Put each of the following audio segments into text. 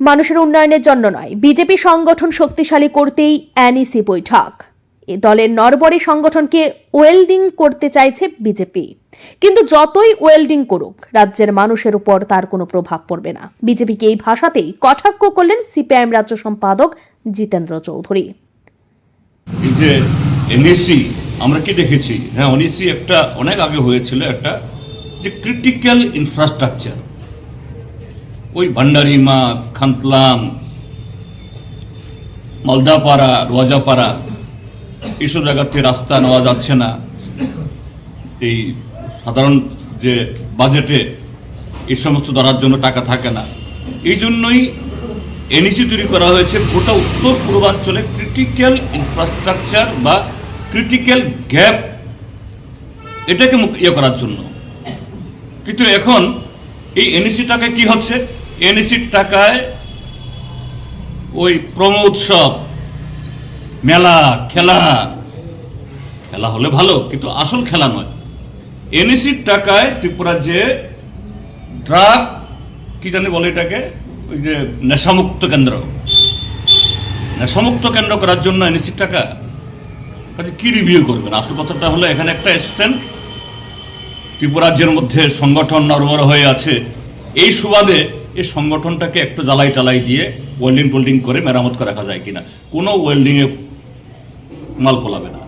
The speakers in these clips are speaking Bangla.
মানুষের উন্নয়নের জন্য নয়, বিজেপি সংগঠন শক্তিশালী করতেই এনইসি বৈঠক। এ দলের নরবরে সংগঠনকে ওয়েল্ডিং করতে চাইছে বিজেপি, কিন্তু যতই ওয়েল্ডিং করুক রাজ্যের মানুষের উপর তার কোনো প্রভাব পড়বে না। বিজেপিকে এই ভাষাতেই কটাক্ষ করলেন সিপিআইএম রাজ্য সম্পাদক জিতেন্দ্র চৌধুরী। এই যে এনএসি আমরা কি দেখেছি, হ্যাঁ এনএসি একটা অনেক আগে হয়েছিল, একটা যে ক্রিটিক্যাল ইনফ্রাস্ট্রাকচার, ওই ভান্ডারিমা, খান্তলাম, মালদাপাড়া, রোয়াজাপাড়া এইসব জায়গাতে রাস্তা নেওয়া যাচ্ছে না। এই সাধারণ যে বাজেটে এই সমস্ত ধরার জন্য টাকা থাকে না, এই জন্যই এনইসি তৈরি করা হয়েছে গোটা উত্তর পূর্বাঞ্চলে ক্রিটিক্যাল ইনফ্রাস্ট্রাকচার বা ক্রিটিক্যাল গ্যাপ এটাকে ইয়ে করার জন্য। কিন্তু এখন এই এনইসি টাকায় কি হচ্ছে? এনইসির টাকায় ওই প্রম উৎসব, মেলা, খেলা হলে ভালো, কিন্তু আসল খেলা নয়। এনইসির টাকায় ত্রিপুরা যে ড্রাগ কি জানি বলে এটাকে, ওই যে নেশামুক্ত কেন্দ্র করার জন্য এনইসির টাকা কাজে কি রিভিউ করবেন? আসল কথাটা হলো এখানে একটা এসছেন, ত্রিপুরা রাজ্যের মধ্যে সংগঠন নরবর হয়ে আছে, এই সুবাদে এই সংগঠনটাকে একটু জ্বালাই টালাই দিয়ে ওয়েল্ডিং করে মেরামত করে রাখা যায় কিনা। কোনো ওয়েল্ডিংয়ে মাল ফলাবে না।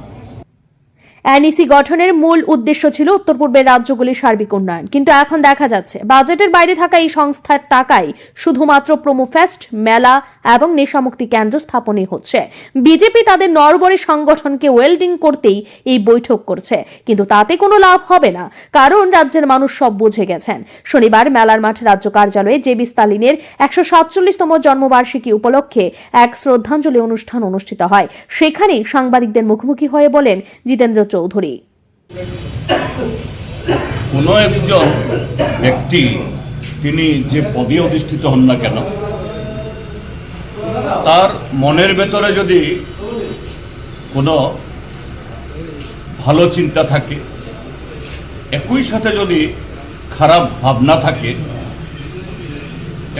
এনইসি গঠনের মূল উদ্দেশ্য ছিল উত্তর পূর্বের রাজ্যগুলির সার্বিক উন্নয়ন, কিন্তু এখন দেখা যাচ্ছে বাজেটের বাইরে থাকা এই সংস্থার টাকায় শুধুমাত্র প্রোমোফেস্ট, মেলা এবং নেশামুক্তি কেন্দ্র স্থাপনই হচ্ছে। বিজেপি তাদের নরবরে সংগঠনকে ওয়েল্ডিং করতেই এই বৈঠক করছে, কিন্তু তাতে কোনো লাভ হবে না, কারণ রাজ্যের মানুষ সব বুঝে গেছেন। শনিবার মেলার মাঠ রাজ্য কার্যালয়ে জেবি স্তালিনের 147তম জন্মবার্ষিকী উপলক্ষে এক শ্রদ্ধাঞ্জলি অনুষ্ঠান অনুষ্ঠিত হয়। সেখানেই সাংবাদিকদের মুখোমুখি হয়ে বলেন জিতেন্দ্র চৌধুরী। কোনো একজন ব্যক্তি তিনি যে পদে অধিষ্ঠিত হন না কেন, তার মনের ভেতরে যদি কোনো ভালো চিন্তা থাকে, একই সাথে যদি খারাপ ভাবনা থাকে,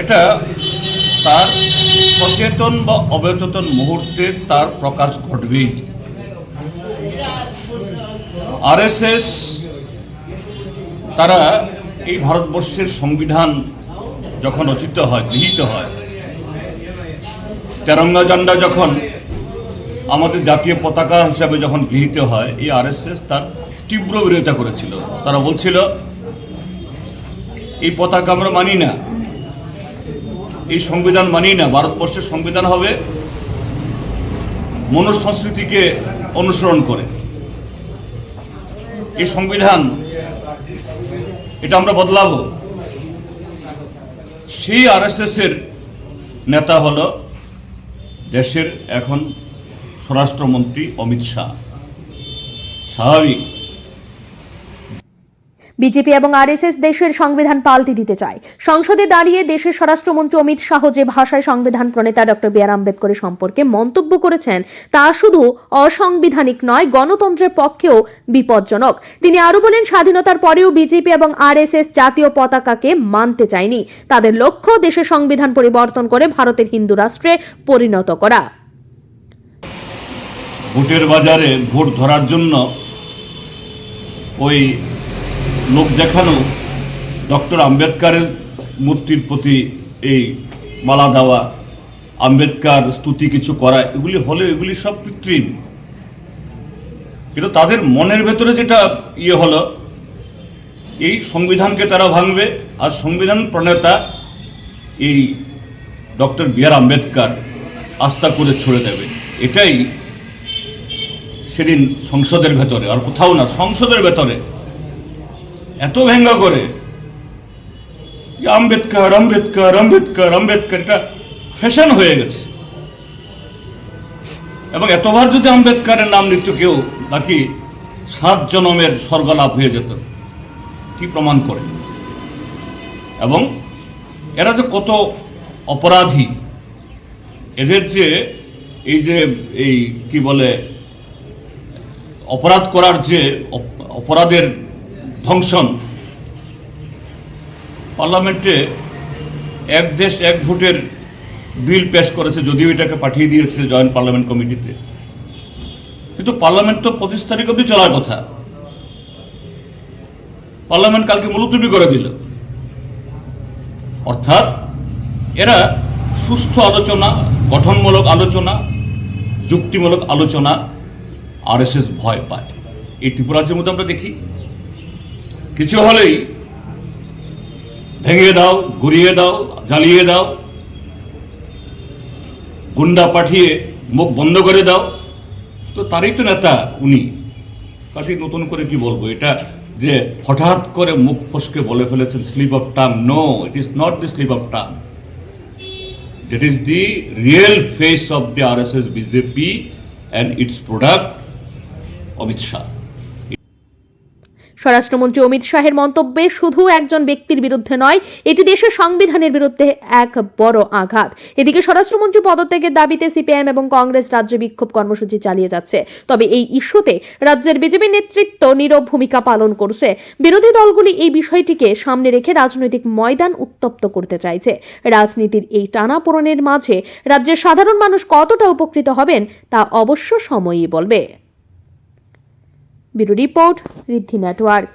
এটা তার সচেতন বা অবচেতন মুহূর্তে তার প্রকাশ ঘটবেই। আরএসএস তারা এই ভারতবর্ষের সংবিধান যখন রচিত হয়, গৃহীত হয়, তেরঙ্গা ঝান্ডা যখন আমাদের জাতীয় পতাকা হিসাবে যখন গৃহীত হয়, এই আরএসএস তার তীব্র বিরোধিতা করেছিল। তারা বলছিল এই পতাকা আমরা মানি না, এই সংবিধান মানি না, ভারতবর্ষের সংবিধান হবে মনুষ্য সংস্কৃতিকে অনুসরণ করে। এই সংবিধান এটা আমরা বদলাবো। সেই আরএসএস এর নেতা হলো দেশের এখন স্বরাষ্ট্রমন্ত্রী অমিত শাহ। স্বাভাবিক বিজেপি এবং আরএসএস দেশের সংবিধান পাল্টে দিতে চায়। সংসদে দাঁড়িয়ে দেশের স্বরাষ্ট্রমন্ত্রী অমিত শাহ যে ভাষায় সংবিধান প্রণেতা ডক্টর বি আর আম্বেদকরের সম্পর্কে মন্তব্য করেছেন, তা শুধু অসাংবিধানিক নয়, গণতন্ত্রের পক্ষেও বিপজ্জনক। তিনি আরো বলেন, স্বাধীনতার পরেও বিজেপি এবং আরএসএস জাতীয় পতাকাকে মানতে চায়নি। তাদের লক্ষ্য দেশের সংবিধান পরিবর্তন করে ভারতের হিন্দু রাষ্ট্রে পরিণত করা। ভোটের বাজারে ভোট ধরার জন্য ওই লোক দেখানো, ডক্টর আম্বেদকরের মূর্তির প্রতি এই মালা দেওয়া, আম্বেদকর স্তুতি কিছু করা, এগুলি সব কৃত্রিম। কিন্তু তাদের মনের ভেতরে যেটা হলো, এই সংবিধানকে তারা ভাঙবে, আর সংবিধান প্রণেতা এই ডক্টর বি আর আম্বেদকর আস্থা করে ছড়ে দেবে। এটাই সেদিন সংসদের ভেতরে, আর কোথাও না, সংসদের ভেতরে এত ভেঙ্গা করে যে আম্বেদকর আম্বেদকর আম্বেদকর আম্বেদকর, এটা ফ্যাশন হয়ে গেছে। এবং এতবার যদি আম্বেদকরের নাম নিত কেউ, নাকি 7 জনমের স্বর্গলাভ হয়ে যেত। কি প্রমাণ করে? এবং এরা যে কত অপরাধী, এদের যে এই কি বলে অপরাধ করার যে অপরাধের ধ্বংসন, পার্লামেন্টে এক দেশ এক ভোটের বিল পেশ করেছে, যদিও এটাকে পাঠিয়ে দিয়েছে জয়েন্ট পার্লামেন্ট কমিটিতে, কিন্তু পার্লামেন্ট তো 25 তারিখ অবধি চলার কথা। পার্লামেন্ট কালকে মুলতবি করে দিল। অর্থাৎ এরা সুস্থ আলোচনা, গঠনমূলক আলোচনা, যুক্তিমূলক আলোচনা আরএসএস ভয় পায়। এই ত্রিপুরা রাজ্যের মধ্যে আমরা দেখি কিছু হলেই ভেঙে দাও, গুড়িয়ে দাও, জ্বালিয়ে দাও, গুন্ডা পাঠিয়ে মুখ বন্ধ করে দাও। তো তারই তো নেতা উনি। কাজে নতুন করে কি বলবো, এটা যে হঠাৎ করে মুখ ফসকে বলে ফেলেছেন slip of tongue, no, it is not the slip of tongue, it is the real face of the RSS BJP and its product Amit Shah. স্বরাষ্ট্রমন্ত্রী অমিত শাহের মন্তব্যে শুধু একজন ব্যক্তির বিরুদ্ধে নয়, এটি দেশের সংবিধানের বিরুদ্ধে এক বড় আঘাত। এদিকে স্বরাষ্ট্রমন্ত্রী পদত্যাগের দাবিতে সিপিআইএম এবং কংগ্রেস রাজ্যে বিক্ষোভ কর্মসূচি চালিয়ে যাচ্ছে। তবে এই ইস্যুতে রাজ্যের বিজেপি নেতৃত্ব নীরব ভূমিকা পালন করছে। বিরোধী দলগুলি এই বিষয়টিকে সামনে রেখে রাজনৈতিক ময়দান উত্তপ্ত করতে চাইছে। রাজনীতির এই টানাপোড়েনের মাঝে রাজ্যের সাধারণ মানুষ কতটা উপকৃত হবেন তা অবশ্য সময়ই বলবে। ব্যুরো রিপোর্ট, ঋদ্ধি নেটওয়ার্ক।